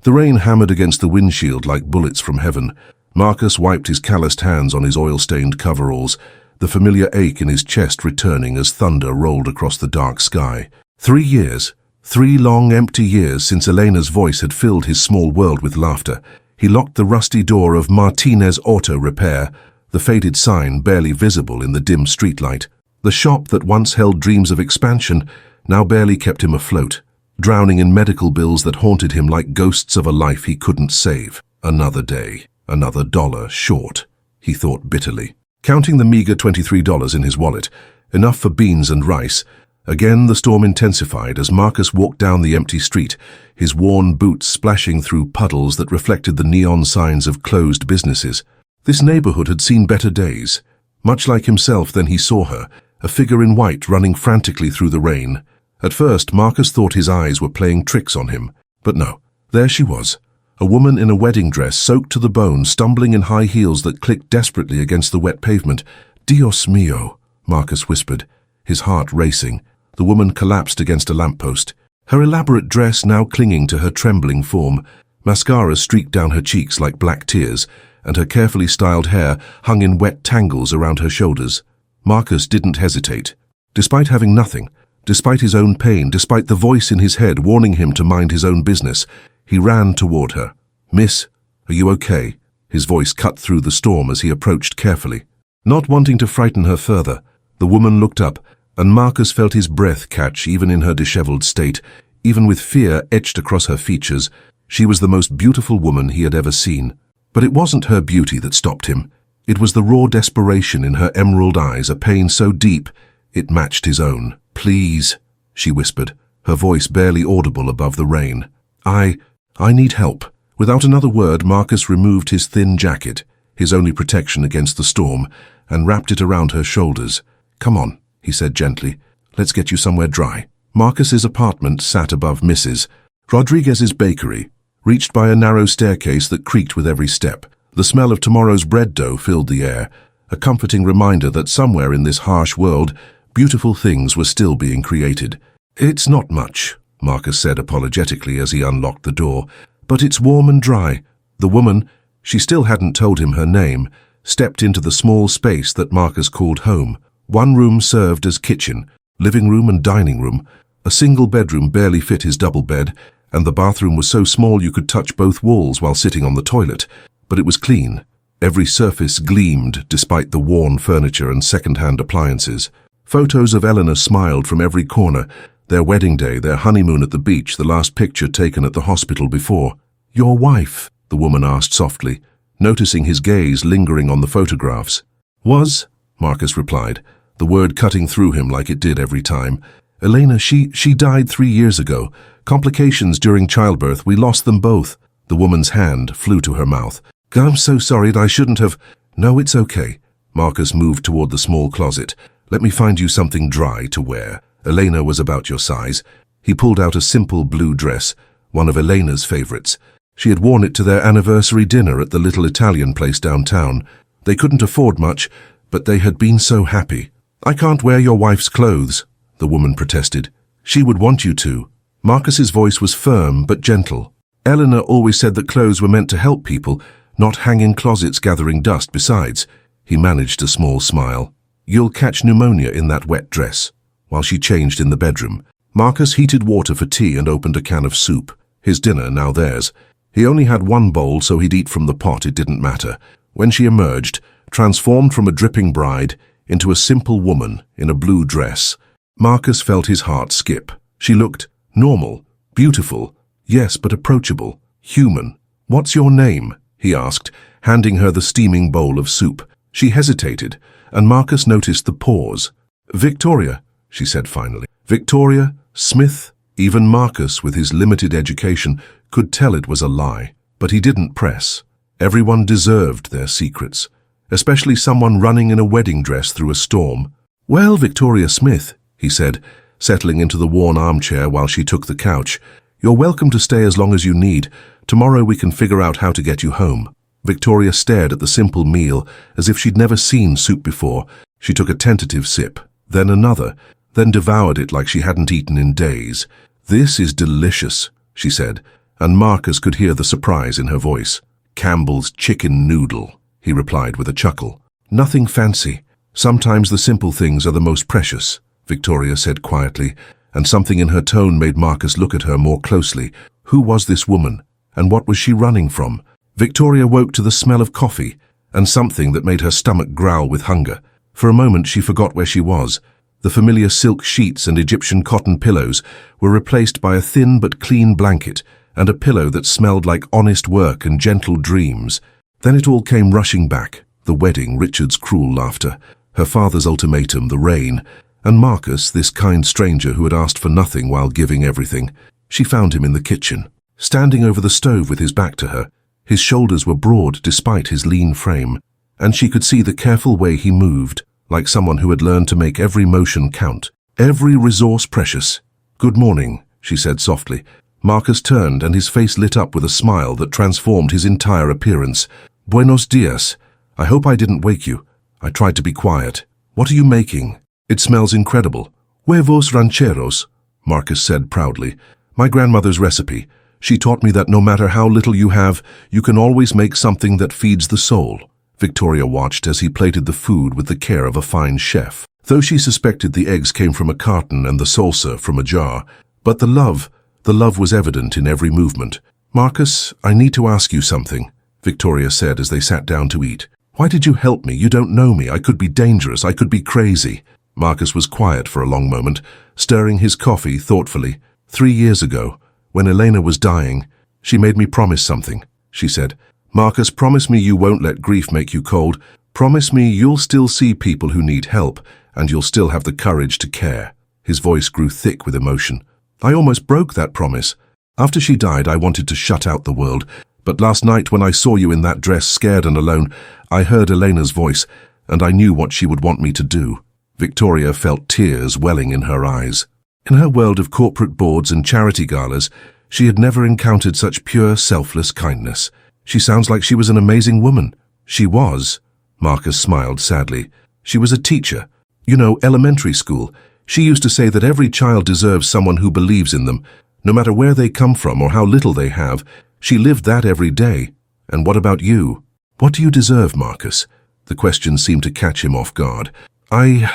The rain hammered against the windshield like bullets from heaven. Marcus wiped his calloused hands on his oil-stained coveralls, the familiar ache in his chest returning as thunder rolled across the dark sky. 3 years. 3 long, empty years since Elena's voice had filled his small world with laughter. He locked the rusty door of Martinez Auto Repair, the faded sign barely visible in the dim streetlight. The shop that once held dreams of expansion now barely kept him afloat, drowning in medical bills that haunted him like ghosts of a life he couldn't save. Another day, another dollar short, he thought bitterly. Counting the meager $23 in his wallet, enough for beans and rice. Again the storm intensified as Marcus walked down the empty street, his worn boots splashing through puddles that reflected the neon signs of closed businesses. This neighborhood had seen better days. Much like himself, then he saw her, a figure in white running frantically through the rain. At first, Marcus thought his eyes were playing tricks on him. But no, there she was. A woman in a wedding dress soaked to the bone, stumbling in high heels that clicked desperately against the wet pavement. Dios mio, Marcus whispered, his heart racing. The woman collapsed against a lamppost, her elaborate dress now clinging to her trembling form. Mascara streaked down her cheeks like black tears, and her carefully styled hair hung in wet tangles around her shoulders. Marcus didn't hesitate. Despite having nothing, despite his own pain, despite the voice in his head warning him to mind his own business, he ran toward her. "Miss, are you okay?" His voice cut through the storm as he approached carefully. Not wanting to frighten her further, the woman looked up, and Marcus felt his breath catch even in her disheveled state, even with fear etched across her features. She was the most beautiful woman he had ever seen. But it wasn't her beauty that stopped him. It was the raw desperation in her emerald eyes, a pain so deep it matched his own. "Please," she whispered, her voice barely audible above the rain. I need help." Without another word, Marcus removed his thin jacket, his only protection against the storm, and wrapped it around her shoulders. "Come on," he said gently. "Let's get you somewhere dry." Marcus's apartment sat above Mrs. Rodriguez's bakery, reached by a narrow staircase that creaked with every step. The smell of tomorrow's bread dough filled the air, a comforting reminder that somewhere in this harsh world, beautiful things were still being created. "It's not much," Marcus said apologetically as he unlocked the door, "but it's warm and dry." The woman, she still hadn't told him her name, stepped into the small space that Marcus called home. One room served as kitchen, living room and dining room. A single bedroom barely fit his double bed, and the bathroom was so small you could touch both walls while sitting on the toilet. But it was clean. Every surface gleamed despite the worn furniture and second-hand appliances. Photos of Elena smiled from every corner, their wedding day, their honeymoon at the beach, the last picture taken at the hospital before. "Your wife?" the woman asked softly, noticing his gaze lingering on the photographs. "Was," Marcus replied, the word cutting through him like it did every time. "Elena, she died 3 years ago. Complications during childbirth, we lost them both." The woman's hand flew to her mouth. "I'm so sorry, I shouldn't have—" "No, it's okay." Marcus moved toward the small closet. "Let me find you something dry to wear. Elena was about your size." He pulled out a simple blue dress, one of Elena's favorites. She had worn it to their anniversary dinner at the little Italian place downtown. They couldn't afford much, but they had been so happy. "I can't wear your wife's clothes," the woman protested. "She would want you to." Marcus's voice was firm but gentle. "Elena always said that clothes were meant to help people, not hang in closets gathering dust besides." He managed a small smile. "You'll catch pneumonia in that wet dress." While she changed in the bedroom, Marcus heated water for tea and opened a can of soup. His dinner, now theirs. He only had one bowl, so he'd eat from the pot, it didn't matter. When she emerged, transformed from a dripping bride into a simple woman in a blue dress, Marcus felt his heart skip. She looked normal, beautiful, yes, but approachable, human. "What's your name?" he asked, handing her the steaming bowl of soup. She hesitated, and Marcus noticed the pause. "Victoria," she said finally. "Victoria Smith." Even Marcus, with his limited education, could tell it was a lie, but he didn't press. Everyone deserved their secrets, especially someone running in a wedding dress through a storm. "Well, Victoria Smith," he said, settling into the worn armchair while she took the couch. "You're welcome to stay as long as you need. Tomorrow we can figure out how to get you home." Victoria stared at the simple meal as if she'd never seen soup before. She took a tentative sip, then another, then devoured it like she hadn't eaten in days. "This is delicious," she said, and Marcus could hear the surprise in her voice. "Campbell's chicken noodle," he replied with a chuckle. "Nothing fancy. Sometimes the simple things are the most precious," Victoria said quietly, and something in her tone made Marcus look at her more closely. Who was this woman, and what was she running from? Victoria woke to the smell of coffee, and something that made her stomach growl with hunger. For a moment she forgot where she was. The familiar silk sheets and Egyptian cotton pillows were replaced by a thin but clean blanket, and a pillow that smelled like honest work and gentle dreams. Then it all came rushing back. The wedding, Richard's cruel laughter, her father's ultimatum, the rain, and Marcus, this kind stranger who had asked for nothing while giving everything. She found him in the kitchen, standing over the stove with his back to her. His shoulders were broad despite his lean frame, and she could see the careful way he moved, like someone who had learned to make every motion count, every resource precious. "Good morning," she said softly. Marcus turned, and his face lit up with a smile that transformed his entire appearance. "Buenos dias. I hope I didn't wake you. I tried to be quiet. What are you making? It smells incredible." "Huevos rancheros," Marcus said proudly. "My grandmother's recipe. She taught me that no matter how little you have, you can always make something that feeds the soul." Victoria watched as he plated the food with the care of a fine chef, though she suspected the eggs came from a carton and the salsa from a jar. But the love was evident in every movement. "Marcus, I need to ask you something," Victoria said as they sat down to eat. "Why did you help me? You don't know me. I could be dangerous. I could be crazy." Marcus was quiet for a long moment, stirring his coffee thoughtfully. 3 years ago, when Elena was dying, she made me promise something," she said. "Marcus, promise me you won't let grief make you cold. Promise me you'll still see people who need help, and you'll still have the courage to care." His voice grew thick with emotion. "I almost broke that promise. After she died, I wanted to shut out the world. But last night when I saw you in that dress, scared and alone, I heard Elena's voice, and I knew what she would want me to do." Victoria felt tears welling in her eyes. In her world of corporate boards and charity galas, she had never encountered such pure, selfless kindness. "She sounds like she was an amazing woman." "She was," Marcus smiled sadly. "She was a teacher. You know, elementary school. She used to say that every child deserves someone who believes in them, no matter where they come from or how little they have. She lived that every day. And what about you? What do you deserve, Marcus?" The question seemed to catch him off guard. I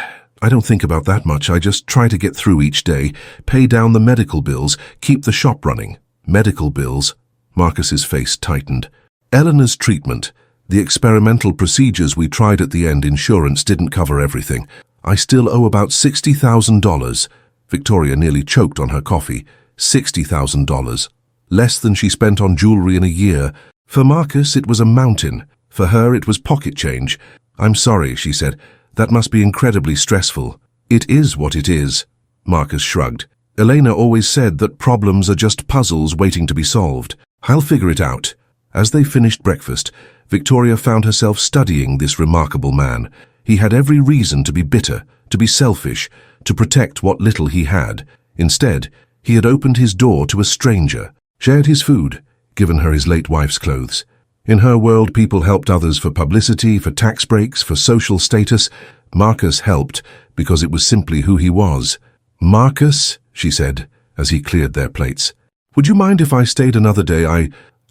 don't think about that much. I just try to get through each day, pay down the medical bills, keep the shop running." "Medical bills?" Marcus's face tightened. "Elena's treatment, the experimental procedures we tried at the end, insurance didn't cover everything. I still owe about $60,000. Victoria nearly choked on her coffee. $60,000. Less than she spent on jewelry in a year. For Marcus, it was a mountain. For her, it was pocket change. "I'm sorry," she said. "That must be incredibly stressful." "It is what it is," Marcus shrugged. "Elena always said that problems are just puzzles waiting to be solved. I'll figure it out." As they finished breakfast, Victoria found herself studying this remarkable man. He had every reason to be bitter, to be selfish, to protect what little he had. Instead, he had opened his door to a stranger, shared his food, given her his late wife's clothes. In her world, people helped others for publicity, for tax breaks, for social status. Marcus helped because it was simply who he was. "Marcus," she said, as he cleared their plates, "would you mind if I stayed another day?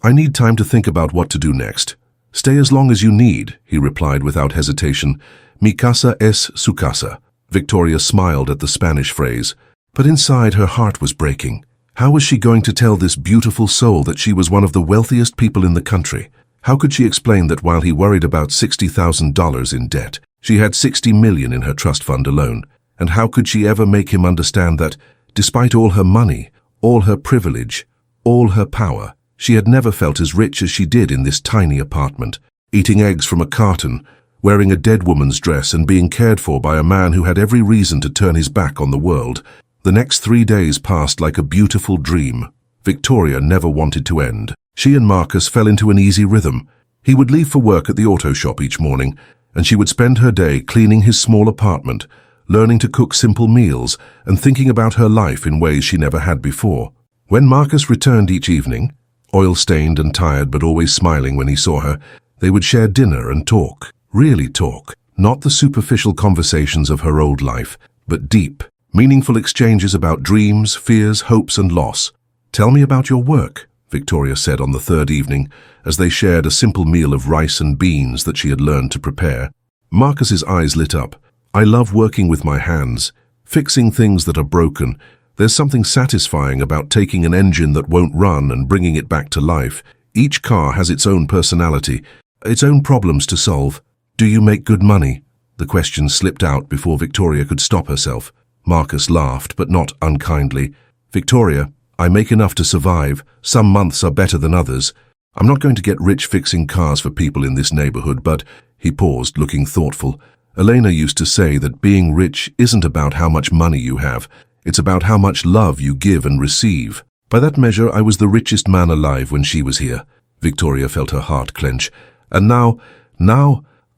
I need time to think about what to do next." "Stay as long as you need," he replied without hesitation. "Mi casa es su casa." Victoria smiled at the Spanish phrase, but inside her heart was breaking. How was she going to tell this beautiful soul that she was one of the wealthiest people in the country? How could she explain that while he worried about $60,000 in debt, she had $60 million in her trust fund alone? And how could she ever make him understand that, despite all her money, all her privilege, all her power, she had never felt as rich as she did in this tiny apartment, eating eggs from a carton, wearing a dead woman's dress and being cared for by a man who had every reason to turn his back on the world? The next 3 days passed like a beautiful dream. Victoria never wanted to end. She and Marcus fell into an easy rhythm. He would leave for work at the auto shop each morning, and she would spend her day cleaning his small apartment, learning to cook simple meals, and thinking about her life in ways she never had before. When Marcus returned each evening, oil-stained and tired but always smiling when he saw her, they would share dinner and talk, really talk, not the superficial conversations of her old life, but deep, meaningful exchanges about dreams, fears, hopes, and loss. "Tell me about your work," Victoria said on the third evening, as they shared a simple meal of rice and beans that she had learned to prepare. Marcus's eyes lit up. "I love working with my hands, fixing things that are broken. There's something satisfying about taking an engine that won't run and bringing it back to life. Each car has its own personality, its own problems to solve." "Do you make good money?" The question slipped out before Victoria could stop herself. Marcus laughed, but not unkindly. "Victoria, I make enough to survive. Some months are better than others. I'm not going to get rich fixing cars for people in this neighborhood, but—" He paused, looking thoughtful. "Elena used to say that being rich isn't about how much money you have. It's about how much love you give and receive. By that measure, I was the richest man alive when she was here." Victoria felt her heart clench. "And now,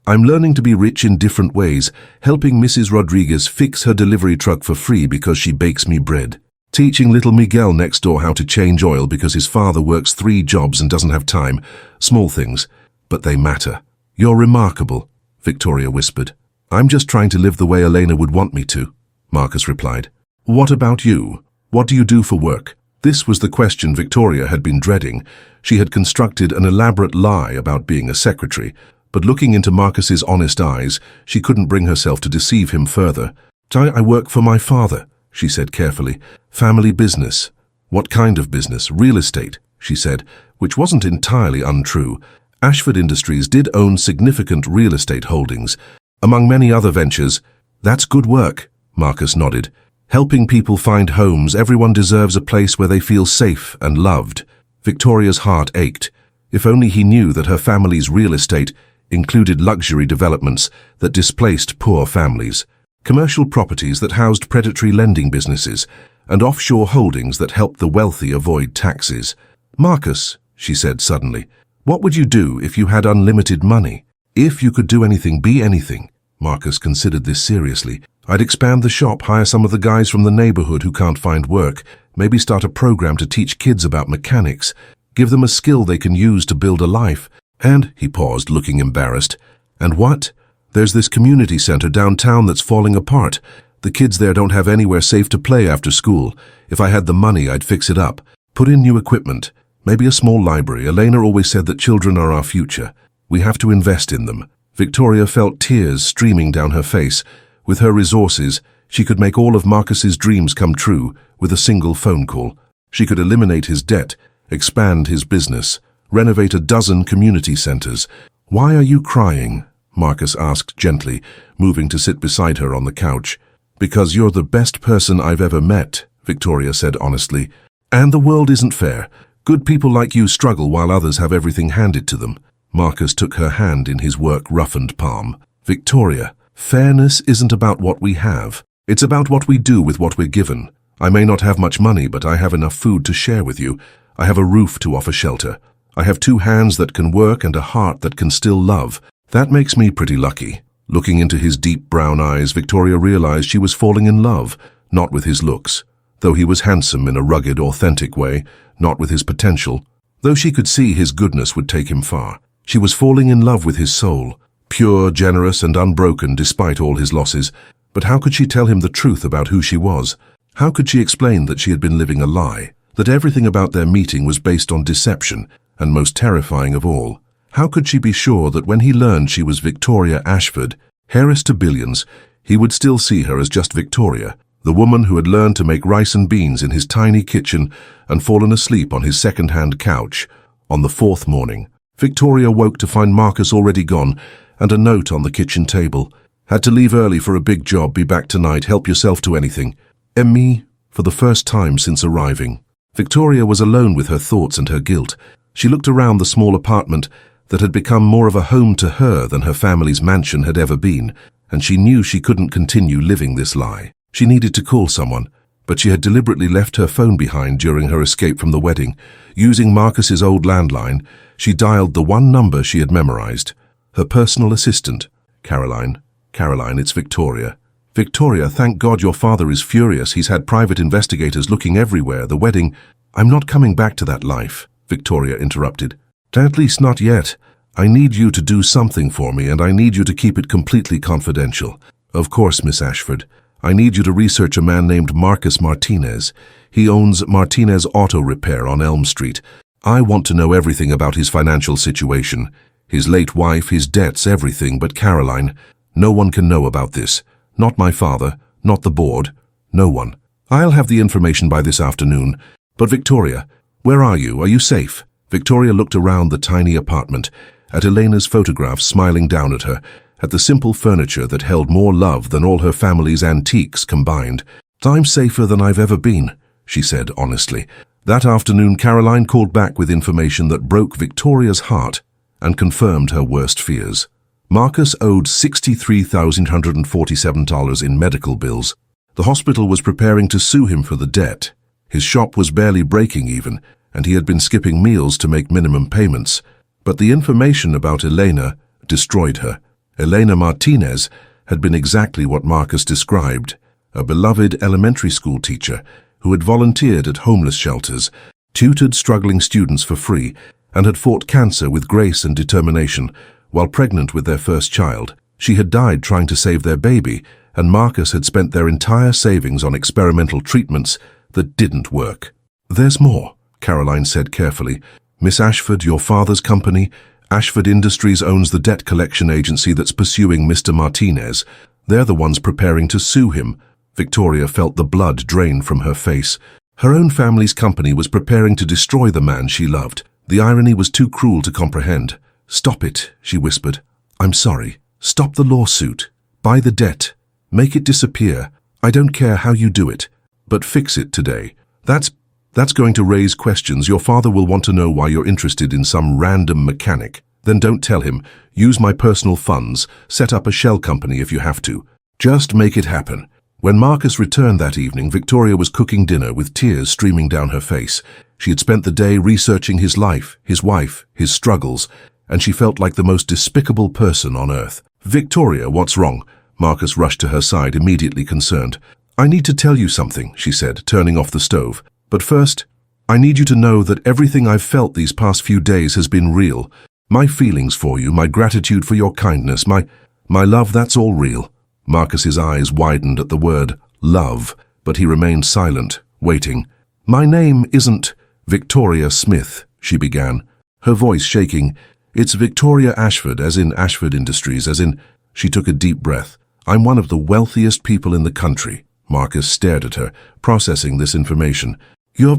I'm learning to be rich in different ways, helping Mrs. Rodriguez fix her delivery truck for free because she bakes me bread. Teaching little Miguel next door how to change oil because his father works 3 jobs and doesn't have time. Small things, but they matter." "You're remarkable," Victoria whispered. "I'm just trying to live the way Elena would want me to," Marcus replied. "What about you? What do you do for work?" This was the question Victoria had been dreading. She had constructed an elaborate lie about being a secretary, but looking into Marcus's honest eyes, she couldn't bring herself to deceive him further. "I work for my father," she said carefully. "Family business." "What kind of business?" "Real estate," she said, which wasn't entirely untrue. Ashford Industries did own significant real estate holdings, among many other ventures. "That's good work," Marcus nodded. "Helping people find homes. Everyone deserves a place where they feel safe and loved." Victoria's heart ached. If only he knew that her family's real estate included luxury developments that displaced poor families, commercial properties that housed predatory lending businesses, and offshore holdings that helped the wealthy avoid taxes. "Marcus," she said suddenly, "what would you do if you had unlimited money? If you could do anything, be anything." Marcus considered this seriously. "I'd expand the shop, hire some of the guys from the neighborhood who can't find work, maybe start a program to teach kids about mechanics, give them a skill they can use to build a life. And," he paused, looking embarrassed, "and what? There's this community center downtown that's falling apart. The kids there don't have anywhere safe to play after school. If I had the money, I'd fix it up. Put in new equipment. Maybe a small library. Elena always said that children are our future. We have to invest in them." Victoria felt tears streaming down her face. With her resources, she could make all of Marcus's dreams come true with a single phone call. She could eliminate his debt, expand his business, renovate a dozen community centers. "Why are you crying?" Marcus asked gently, moving to sit beside her on the couch. "Because you're the best person I've ever met," Victoria said honestly. "And the world isn't fair. Good people like you struggle while others have everything handed to them." Marcus took her hand in his work-roughened palm. "Victoria, fairness isn't about what we have. It's about what we do with what we're given. I may not have much money, but I have enough food to share with you. I have a roof to offer shelter. I have 2 hands that can work and a heart that can still love. That makes me pretty lucky." Looking into his deep brown eyes, Victoria realized she was falling in love, not with his looks, though he was handsome in a rugged, authentic way, not with his potential, though she could see his goodness would take him far. She was falling in love with his soul, pure, generous, and unbroken despite all his losses. But how could she tell him the truth about who she was? How could she explain that she had been living a lie, that everything about their meeting was based on deception, and most terrifying of all, how could she be sure that when he learned she was Victoria Ashford, heiress to billions, he would still see her as just Victoria, the woman who had learned to make rice and beans in his tiny kitchen and fallen asleep on his second-hand couch? On the 4th morning, Victoria woke to find Marcus already gone and a note on the kitchen table. "Had to leave early for a big job, be back tonight, help yourself to anything. Emmy," for the first time since arriving. Victoria was alone with her thoughts and her guilt. She looked around the small apartment that had become more of a home to her than her family's mansion had ever been, and she knew she couldn't continue living this lie. She needed to call someone, but she had deliberately left her phone behind during her escape from the wedding. Using Marcus's old landline, she dialed the one number she had memorized. Her personal assistant. "Caroline, it's Victoria." "Victoria, thank God your father is furious. He's had private investigators looking everywhere. The wedding—" "I'm not coming back to that life," Victoria interrupted. "At least not yet. I need you to do something for me, and I need you to keep it completely confidential." "Of course, Miss Ashford. I need you to research a man named Marcus Martinez. He owns Martinez Auto Repair on Elm Street. I want to know everything about his financial situation, his late wife, his debts, everything, but Caroline. No one can know about this. Not my father, not the board, no one. I'll have the information by this afternoon. But Victoria, where are you? Are you safe? Victoria looked around the tiny apartment, at Elena's photographs smiling down at her, at the simple furniture that held more love than all her family's antiques combined. I'm safer than I've ever been, she said honestly. That afternoon, Caroline called back with information that broke Victoria's heart and confirmed her worst fears. Marcus owed $63,147 in medical bills. The hospital was preparing to sue him for the debt. His shop was barely breaking even, and he had been skipping meals to make minimum payments. But the information about Elena destroyed her. Elena Martinez had been exactly what Marcus described, a beloved elementary school teacher who had volunteered at homeless shelters, tutored struggling students for free, and had fought cancer with grace and determination. While pregnant with their first child, she had died trying to save their baby, and Marcus had spent their entire savings on experimental treatments that didn't work. There's more, Caroline said carefully. Miss Ashford, your father's company, Ashford Industries, owns the debt collection agency that's pursuing Mr. Martinez. They're the ones preparing to sue him. Victoria felt the blood drain from her face. Her own family's company was preparing to destroy the man she loved. The irony was too cruel to comprehend. Stop it, she whispered. I'm sorry. Stop the lawsuit. Buy the debt. Make it disappear. I don't care how you do it, but fix it today. That's going to raise questions. Your father will want to know why you're interested in some random mechanic. Then don't tell him. Use my personal funds. Set up a shell company if you have to. Just make it happen. When Marcus returned that evening, Victoria was cooking dinner with tears streaming down her face. She had spent the day researching his life, his wife, his struggles, and she felt like the most despicable person on earth. Victoria, what's wrong? Marcus rushed to her side, immediately concerned. I need to tell you something, she said, turning off the stove. But first, I need you to know that everything I've felt these past few days has been real. My feelings for you, my gratitude for your kindness, my love, that's all real. Marcus's eyes widened at the word love, but he remained silent, waiting. My name isn't Victoria Smith, she began, her voice shaking. It's Victoria Ashford, as in Ashford Industries, as in... She took a deep breath. I'm one of the wealthiest people in the country. Marcus stared at her, processing this information. You're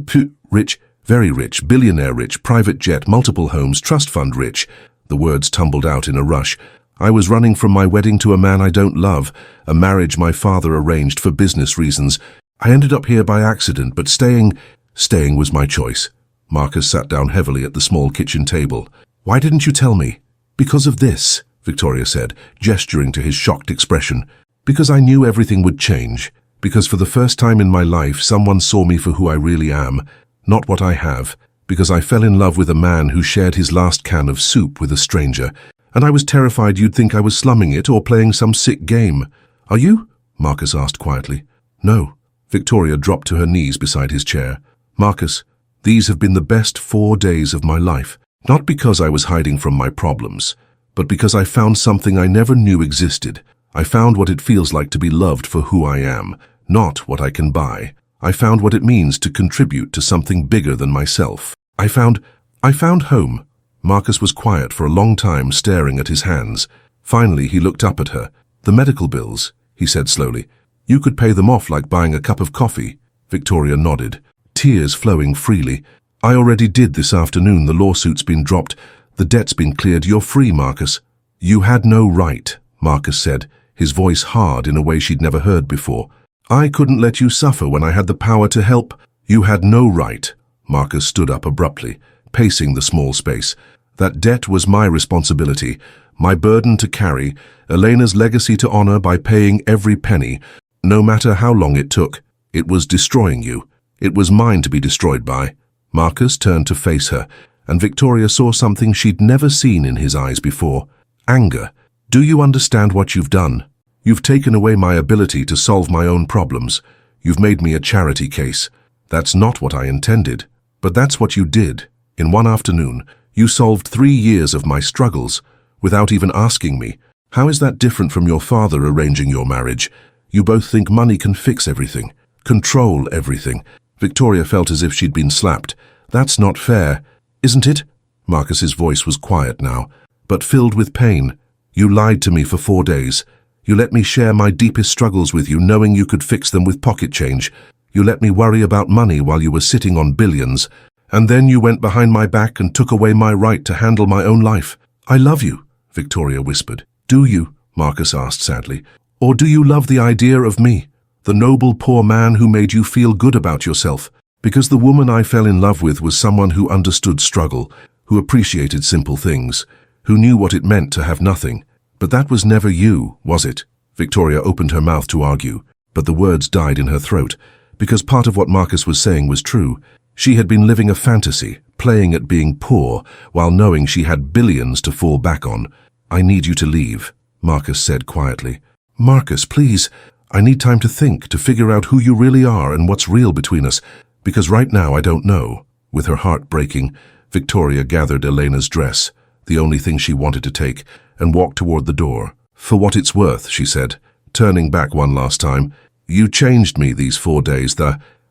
rich, very rich, billionaire rich, private jet, multiple homes, trust fund rich. The words tumbled out in a rush. I was running from my wedding to a man I don't love, a marriage my father arranged for business reasons. I ended up here by accident, but staying was my choice. Marcus sat down heavily at the small kitchen table. Why didn't you tell me? Because of this, Victoria said, gesturing to his shocked expression. Because I knew everything would change. Because for the first time in my life, someone saw me for who I really am, not what I have. Because I fell in love with a man who shared his last can of soup with a stranger. And I was terrified you'd think I was slumming it or playing some sick game. Are you? Marcus asked quietly. No. Victoria dropped to her knees beside his chair. Marcus, these have been the best 4 days of my life. Not because I was hiding from my problems, but because I found something I never knew existed. I found what it feels like to be loved for who I am, not what I can buy. I found what it means to contribute to something bigger than myself. I found home. Marcus was quiet for a long time, staring at his hands. Finally, he looked up at her. The medical bills, he said slowly. You could pay them off like buying a cup of coffee. Victoria nodded, tears flowing freely. I already did this afternoon. The lawsuit's been dropped. The debt's been cleared. You're free, Marcus. You had no right, Marcus said, his voice hard in a way she'd never heard before. I couldn't let you suffer when I had the power to help. You had no right. Marcus stood up abruptly, pacing the small space. That debt was my responsibility, my burden to carry, Elena's legacy to honor by paying every penny, no matter how long it took. It was destroying you. It was mine to be destroyed by. Marcus turned to face her, and Victoria saw something she'd never seen in his eyes before. Anger. Do you understand what you've done? You've taken away my ability to solve my own problems. You've made me a charity case. That's not what I intended. But that's what you did. In one afternoon, you solved 3 years of my struggles, without even asking me. How is that different from your father arranging your marriage? You both think money can fix everything, control everything. Victoria felt as if she'd been slapped. That's not fair. isn't it? Marcus's voice was quiet now, but filled with pain. You lied to me for 4 days. You let me share my deepest struggles with you, knowing you could fix them with pocket change. You let me worry about money while you were sitting on billions. And then you went behind my back and took away my right to handle my own life. I love you, Victoria whispered. Do you? Marcus asked sadly. Or do you love the idea of me, the noble poor man who made you feel good about yourself? Because the woman I fell in love with was someone who understood struggle, who appreciated simple things, who knew what it meant to have nothing. But that was never you, was it? Victoria opened her mouth to argue, but the words died in her throat, because part of what Marcus was saying was true. She had been living a fantasy, playing at being poor, while knowing she had billions to fall back on. I need you to leave, Marcus said quietly. Marcus, please, I need time to think, to figure out who you really are and what's real between us, because right now I don't know. With her heart breaking, Victoria gathered Elena's dress, the only thing she wanted to take, and walked toward the door. For what it's worth, she said, turning back one last time. You changed me these 4 days.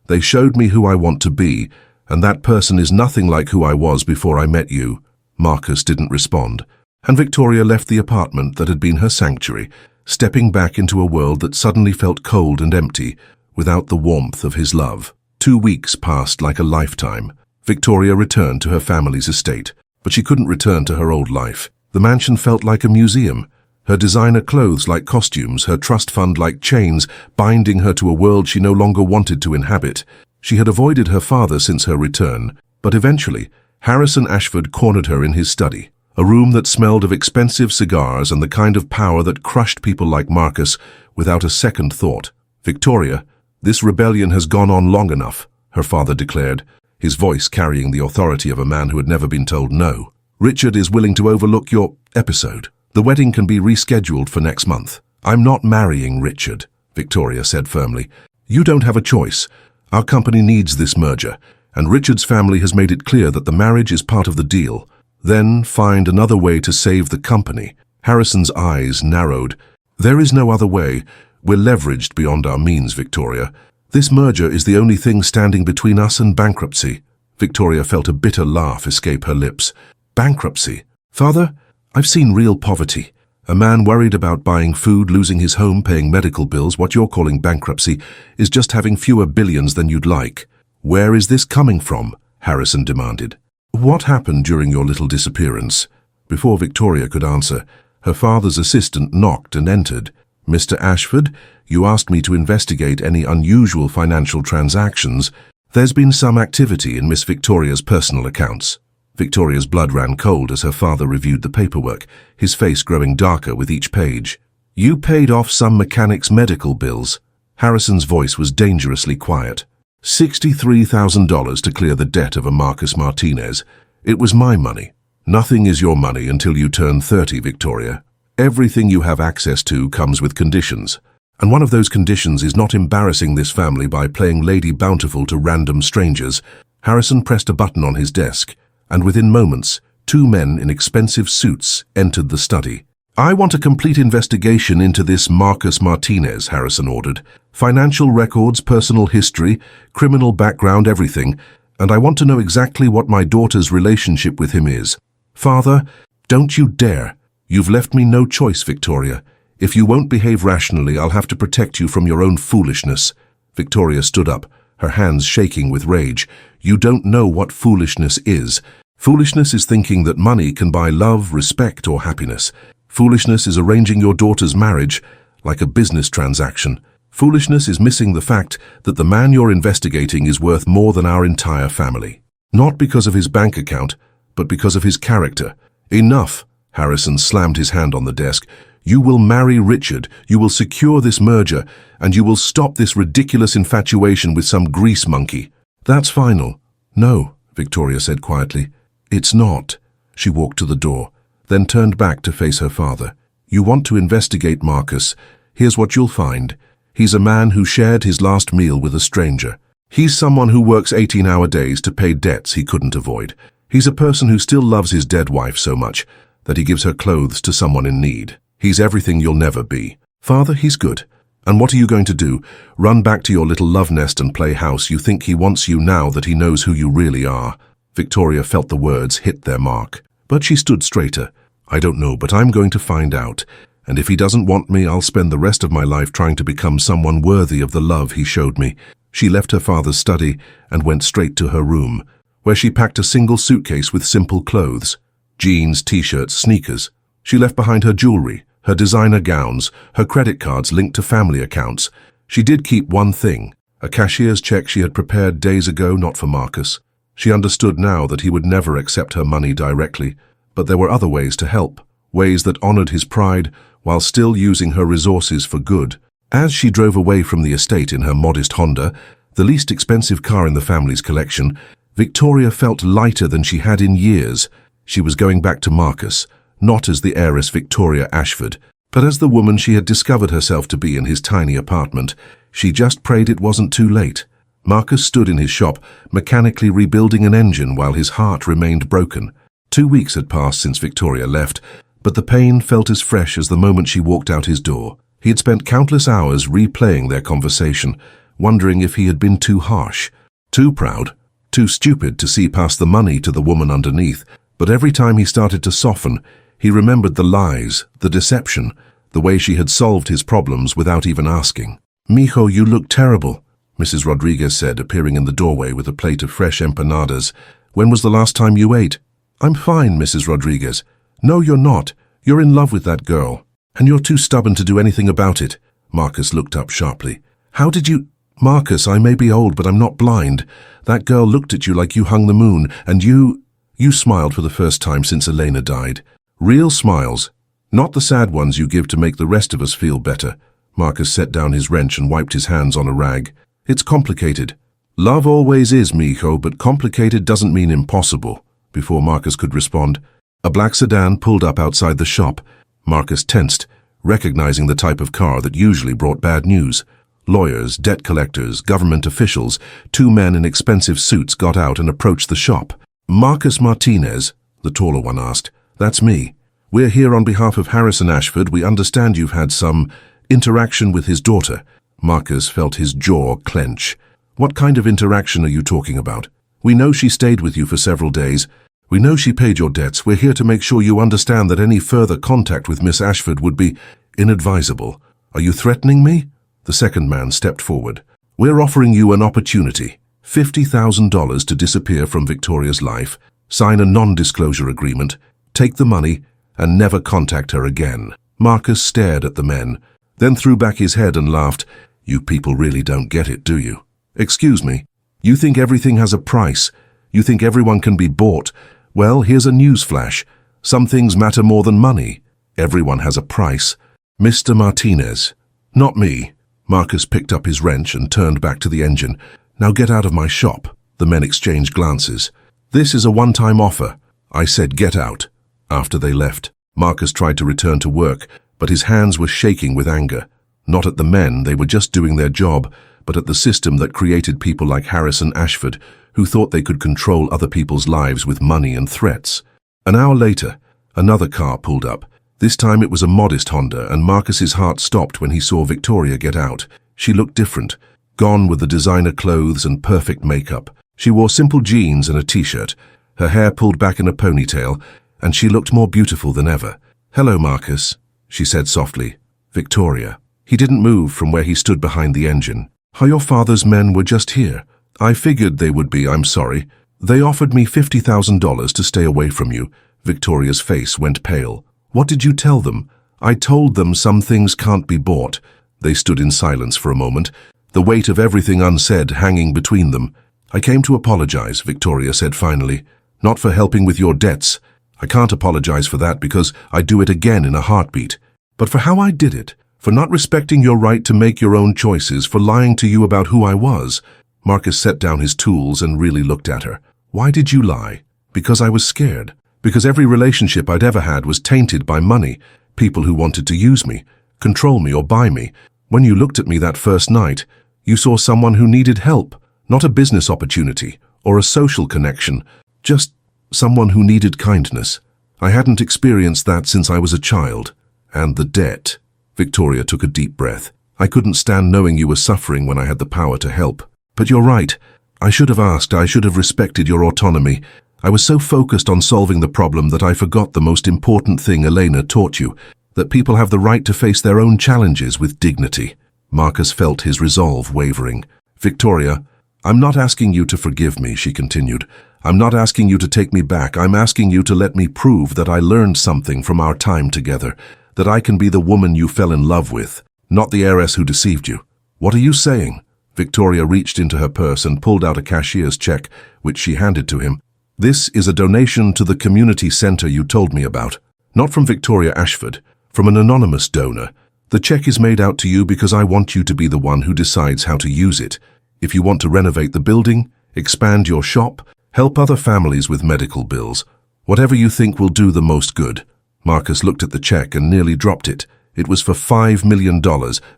They showed me who I want to be, and that person is nothing like who I was before I met you. Marcus didn't respond, and Victoria left the apartment that had been her sanctuary, stepping back into a world that suddenly felt cold and empty, without the warmth of his love. 2 weeks passed like a lifetime. Victoria returned to her family's estate, but she couldn't return to her old life. The mansion felt like a museum, her designer clothes like costumes, her trust fund like chains, binding her to a world she no longer wanted to inhabit. She had avoided her father since her return, but eventually, Harrison Ashford cornered her in his study, a room that smelled of expensive cigars and the kind of power that crushed people like Marcus without a second thought. Victoria, this rebellion has gone on long enough, her father declared, his voice carrying the authority of a man who had never been told no. Richard is willing to overlook your episode. The wedding can be rescheduled for next month. I'm not marrying Richard, Victoria said firmly. You don't have a choice. Our company needs this merger, and Richard's family has made it clear that the marriage is part of the deal. Then find another way to save the company. Harrison's eyes narrowed. There is no other way. We're leveraged beyond our means, Victoria. This merger is the only thing standing between us and bankruptcy. Victoria felt a bitter laugh escape her lips. Bankruptcy? Father, I've seen real poverty. A man worried about buying food, losing his home, paying medical bills. What you're calling bankruptcy is just having fewer billions than you'd like. Where is this coming from? Harrison demanded. What happened during your little disappearance? Before Victoria could answer, her father's assistant knocked and entered. Mr. Ashford, you asked me to investigate any unusual financial transactions. There's been some activity in Miss Victoria's personal accounts. Victoria's blood ran cold as her father reviewed the paperwork, his face growing darker with each page. You paid off some mechanic's medical bills. Harrison's voice was dangerously quiet. $63,000 to clear the debt of a Marcus Martinez. It was my money. Nothing is your money until you turn 30, Victoria. Everything you have access to comes with conditions. And one of those conditions is not embarrassing this family by playing Lady Bountiful to random strangers. Harrison pressed a button on his desk, and within moments, 2 men in expensive suits entered the study. I want a complete investigation into this Marcus Martinez, Harrison ordered. Financial records, personal history, criminal background, everything. And I want to know exactly what my daughter's relationship with him is. Father, don't you dare. You've left me no choice, Victoria. If you won't behave rationally, I'll have to protect you from your own foolishness. Victoria stood up, her hands shaking with rage. You don't know what foolishness is. Foolishness is thinking that money can buy love, respect, or happiness. Foolishness is arranging your daughter's marriage like a business transaction. Foolishness is missing the fact that the man you're investigating is worth more than our entire family. Not because of his bank account, but because of his character. Enough! Harrison slammed his hand on the desk. You will marry Richard, you will secure this merger, and you will stop this ridiculous infatuation with some grease monkey. That's final. No, Victoria said quietly. It's not. She walked to the door, then turned back to face her father. You want to investigate Marcus. Here's what you'll find. He's a man who shared his last meal with a stranger. He's someone who works 18-hour days to pay debts he couldn't avoid. He's a person who still loves his dead wife so much that he gives her clothes to someone in need. He's everything you'll never be. Father, he's good. And what are you going to do? Run back to your little love nest and play house? You think he wants you now that he knows who you really are? Victoria felt the words hit their mark. But she stood straighter. I don't know, but I'm going to find out. And if he doesn't want me, I'll spend the rest of my life trying to become someone worthy of the love he showed me. She left her father's study and went straight to her room, where she packed a single suitcase with simple clothes. Jeans, t-shirts, sneakers. She left behind her jewelry, her designer gowns, her credit cards linked to family accounts. She did keep one thing, a cashier's check she had prepared days ago, not for Marcus. She understood now that he would never accept her money directly, but there were other ways to help, ways that honored his pride while still using her resources for good. As she drove away from the estate in her modest Honda, the least expensive car in the family's collection, Victoria felt lighter than she had in years. She was going back to Marcus, not as the heiress Victoria Ashford, but as the woman she had discovered herself to be in his tiny apartment. She just prayed it wasn't too late. Marcus stood in his shop, mechanically rebuilding an engine while his heart remained broken. 2 weeks had passed since Victoria left, but the pain felt as fresh as the moment she walked out his door. He had spent countless hours replaying their conversation, wondering if he had been too harsh, too proud, too stupid to see past the money to the woman underneath. But every time he started to soften, he remembered the lies, the deception, the way she had solved his problems without even asking. "Mijo, you look terrible," Mrs. Rodriguez said, appearing in the doorway with a plate of fresh empanadas. "When was the last time you ate?" "I'm fine, Mrs. Rodriguez." "No, you're not. You're in love with that girl. And you're too stubborn to do anything about it." Marcus looked up sharply. "How did you—" "Marcus, I may be old, but I'm not blind. That girl looked at you like you hung the moon, and you smiled for the first time since Elena died. Real smiles, not the sad ones you give to make the rest of us feel better." Marcus set down his wrench and wiped his hands on a rag. "It's complicated. Love always is, mijo, but complicated doesn't mean impossible." Before Marcus could respond, a black sedan pulled up outside the shop. Marcus tensed, recognizing the type of car that usually brought bad news. Lawyers, debt collectors, government officials, 2 men in expensive suits got out and approached the shop. "Marcus Martinez," the taller one asked. "That's me. We're here on behalf of Harrison Ashford. We understand you've had some interaction with his daughter." Marcus felt his jaw clench. "What kind of interaction are you talking about? We know she stayed with you for several days. We know she paid your debts. We're here to make sure you understand that any further contact with Miss Ashford would be inadvisable. Are you threatening me?" The second man stepped forward. "We're offering you an opportunity. $50,000 to disappear from Victoria's life, sign a non-disclosure agreement, take the money, and never contact her again." Marcus stared at the men, then threw back his head and laughed. "You people really don't get it, do you? Excuse me. You think everything has a price? You think everyone can be bought? Well, here's a news flash. Some things matter more than money. Everyone has a price. Mr. Martinez." "Not me." Marcus picked up his wrench and turned back to the engine. "Now get out of my shop." The men exchanged glances. "This is a one-time offer." I said get out. After they left, Marcus tried to return to work, but his hands were shaking with anger. Not at the men, they were just doing their job, but at the system that created people like Harrison Ashford, who thought they could control other people's lives with money and threats. An hour later, another car pulled up. This time it was a modest Honda, and Marcus's heart stopped when he saw Victoria get out. She looked different, gone with the designer clothes and perfect makeup. She wore simple jeans and a t-shirt, her hair pulled back in a ponytail, and she looked more beautiful than ever. "Hello, Marcus," she said softly. "Victoria." He didn't move from where he stood behind the engine. "Your father's men were just here. I figured they would be, I'm sorry. They offered me $50,000 to stay away from you." Victoria's face went pale. "What did you tell them?" "I told them some things can't be bought." They stood in silence for a moment, the weight of everything unsaid hanging between them. "I came to apologize," Victoria said finally. "Not for helping with your debts. I can't apologize for that because I'd do it again in a heartbeat. But for how I did it, for not respecting your right to make your own choices, for lying to you about who I was." Marcus set down his tools and really looked at her. "Why did you lie?" "Because I was scared. Because every relationship I'd ever had was tainted by money, people who wanted to use me, control me or buy me. When you looked at me that first night, you saw someone who needed help, not a business opportunity or a social connection, just someone who needed kindness. I hadn't experienced that since I was a child. And the debt." Victoria took a deep breath. "I couldn't stand knowing you were suffering when I had the power to help. But you're right. I should have asked. I should have respected your autonomy. I was so focused on solving the problem that I forgot the most important thing Elena taught you, that people have the right to face their own challenges with dignity. Marcus felt his resolve wavering. Victoria, I'm not asking you to forgive me, she continued. I'm not asking you to take me back. I'm asking you to let me prove that I learned something from our time together, that I can be the woman you fell in love with, not the heiress who deceived you. What are you saying? Victoria reached into her purse and pulled out a cashier's check, which she handed to him. This is a donation to the community center you told me about. Not from Victoria Ashford, from an anonymous donor. The check is made out to you because I want you to be the one who decides how to use it. If you want to renovate the building, expand your shop, help other families with medical bills, whatever you think will do the most good. Marcus looked at the check and nearly dropped it. It was for $5 million.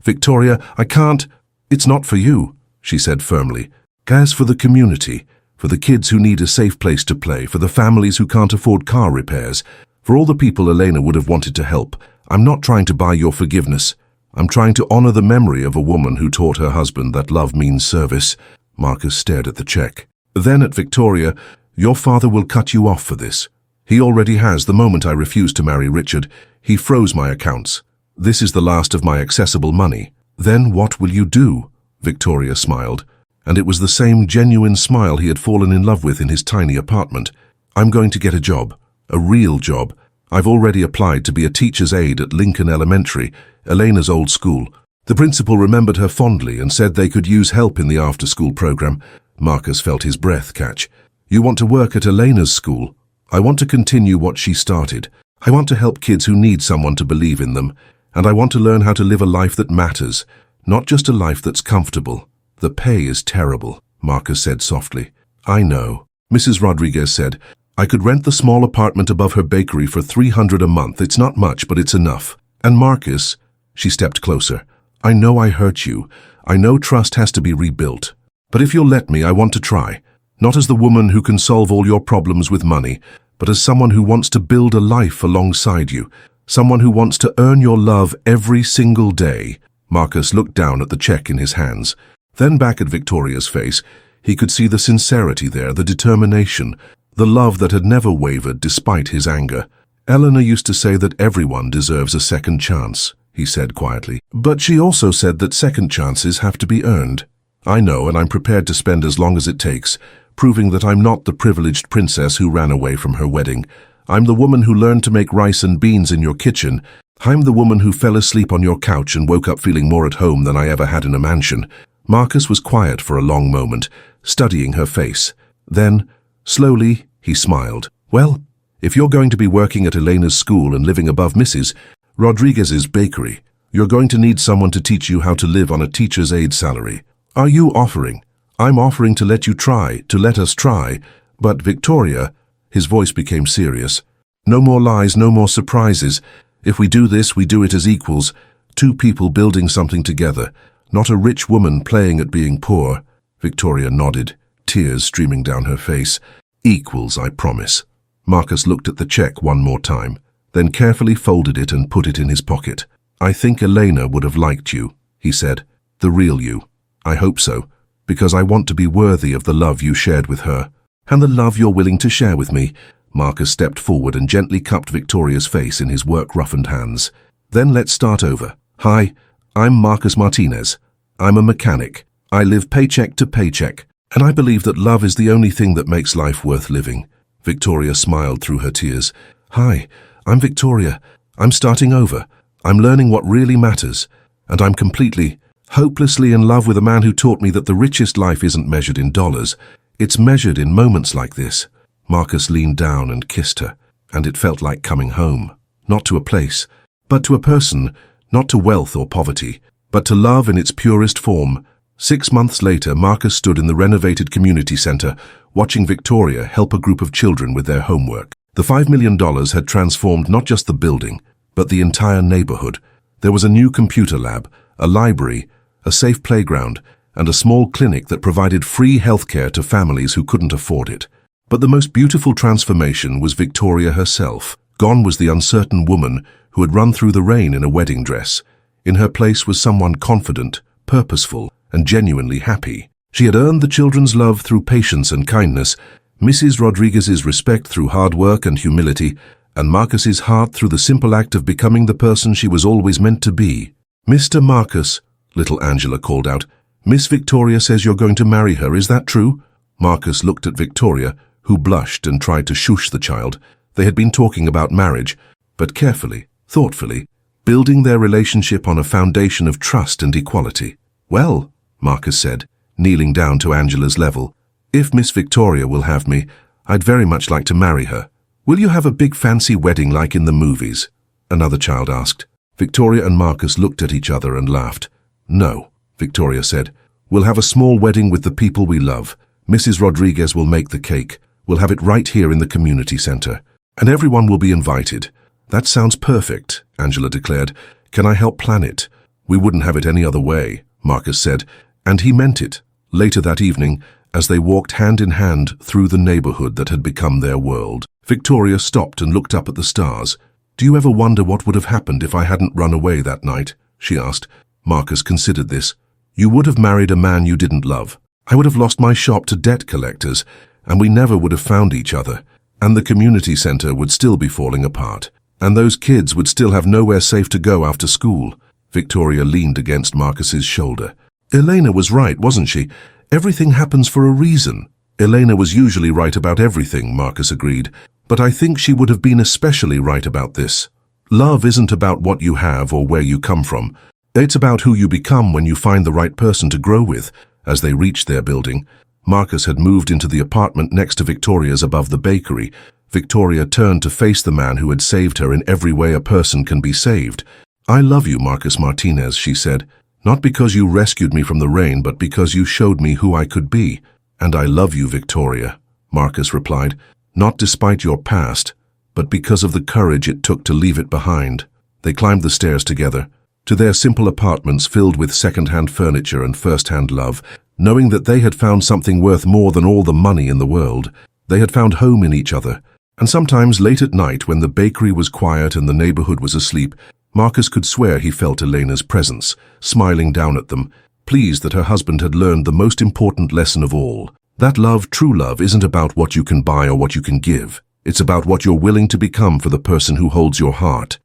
Victoria, I can't. It's not for you, she said firmly. It's for the community, for the kids who need a safe place to play, for the families who can't afford car repairs, for all the people Elena would have wanted to help. I'm not trying to buy your forgiveness. I'm trying to honor the memory of a woman who taught her husband that love means service. Marcus stared at the check. Then at Victoria, your father will cut you off for this. He already has. The moment I refused to marry Richard, he froze my accounts. This is the last of my accessible money. Then what will you do? Victoria smiled, and it was the same genuine smile he had fallen in love with in his tiny apartment. I'm going to get a job, a real job. I've already applied to be a teacher's aide at Lincoln Elementary, Elena's old school. The principal remembered her fondly and said they could use help in the after-school program. Marcus felt his breath catch. You want to work at Elena's school? I want to continue what she started. I want to help kids who need someone to believe in them. And I want to learn how to live a life that matters, not just a life that's comfortable. The pay is terrible, Marcus said softly. I know. Mrs. Rodriguez said, I could rent the small apartment above her bakery for $300 a month. It's not much, but it's enough. And Marcus, she stepped closer, I know I hurt you. I know trust has to be rebuilt. But if you'll let me, I want to try. Not as the woman who can solve all your problems with money, but as someone who wants to build a life alongside you. Someone who wants to earn your love every single day. Marcus looked down at the check in his hands. Then back at Victoria's face. He could see the sincerity there, the determination, the love that had never wavered despite his anger. Elena used to say that everyone deserves a second chance, he said quietly. But she also said that second chances have to be earned. I know, and I'm prepared to spend as long as it takes, proving that I'm not the privileged princess who ran away from her wedding. I'm the woman who learned to make rice and beans in your kitchen. I'm the woman who fell asleep on your couch and woke up feeling more at home than I ever had in a mansion. Marcus was quiet for a long moment, studying her face. Then, slowly, he smiled. Well, if you're going to be working at Elena's school and living above Mrs. Rodriguez's bakery, you're going to need someone to teach you how to live on a teacher's aide salary. Are you offering? I'm offering to let you try, to let us try. But Victoria, his voice became serious. No more lies, no more surprises. If we do this, we do it as equals. Two people building something together, not a rich woman playing at being poor. Victoria nodded, tears streaming down her face. Equals, I promise. Marcus looked at the check one more time, then carefully folded it and put it in his pocket. I think Elena would have liked you, he said. The real you. I hope so, because I want to be worthy of the love you shared with her, and the love you're willing to share with me. Marcus stepped forward and gently cupped Victoria's face in his work-roughened hands. Then let's start over. Hi, I'm Marcus Martinez. I'm a mechanic. I live paycheck to paycheck, and I believe that love is the only thing that makes life worth living. Victoria smiled through her tears. Hi, I'm Victoria. I'm starting over. I'm learning what really matters, and I'm completely, hopelessly in love with a man who taught me that the richest life isn't measured in dollars. It's measured in moments like this. Marcus leaned down and kissed her, and it felt like coming home. Not to a place, but to a person, not to wealth or poverty, but to love in its purest form. 6 months later, Marcus stood in the renovated community center, watching Victoria help a group of children with their homework. The $5 million had transformed not just the building, but the entire neighborhood. There was a new computer lab, a library, a safe playground, and a small clinic that provided free healthcare to families who couldn't afford it. But the most beautiful transformation was Victoria herself. Gone was the uncertain woman who had run through the rain in a wedding dress. In her place was someone confident, purposeful, and genuinely happy. She had earned the children's love through patience and kindness, Mrs. Rodriguez's respect through hard work and humility, and Marcus's heart through the simple act of becoming the person she was always meant to be. "Mr. Marcus," little Angela called out, "Miss Victoria says you're going to marry her, is that true?" Marcus looked at Victoria, who blushed and tried to shush the child. They had been talking about marriage, but carefully, thoughtfully, building their relationship on a foundation of trust and equality. "Well," Marcus said, kneeling down to Angela's level, "if Miss Victoria will have me, I'd very much like to marry her. Will you have a big fancy wedding like in the movies?" another child asked. Victoria and Marcus looked at each other and laughed. "No," Victoria said. "We'll have a small wedding with the people we love. Mrs. Rodriguez will make the cake. We'll have it right here in the community center. And everyone will be invited." "That sounds perfect," Angela declared. "Can I help plan it?" "We wouldn't have it any other way," Marcus said, and he meant it. Later that evening, as they walked hand in hand through the neighborhood that had become their world, Victoria stopped and looked up at the stars. "Do you ever wonder what would have happened if I hadn't run away that night?" she asked. Marcus considered this. "You would have married a man you didn't love. I would have lost my shop to debt collectors, and we never would have found each other. And the community center would still be falling apart. And those kids would still have nowhere safe to go after school." Victoria leaned against Marcus's shoulder. "Elena was right, wasn't she? Everything happens for a reason." "Elena was usually right about everything," Marcus agreed, "but I think she would have been especially right about this. Love isn't about what you have or where you come from. It's about who you become when you find the right person to grow with." As they reached their building, Marcus had moved into the apartment next to Victoria's above the bakery. Victoria turned to face the man who had saved her in every way a person can be saved. "I love you, Marcus Martinez," she said. "Not because you rescued me from the rain, but because you showed me who I could be." "And I love you, Victoria," Marcus replied, "not despite your past, but because of the courage it took to leave it behind." They climbed the stairs together, to their simple apartments filled with second-hand furniture and first-hand love, knowing that they had found something worth more than all the money in the world. They had found home in each other, and sometimes late at night when the bakery was quiet and the neighborhood was asleep, Marcus could swear he felt Elena's presence, smiling down at them, pleased that her husband had learned the most important lesson of all. That love, true love, isn't about what you can buy or what you can give. It's about what you're willing to become for the person who holds your heart.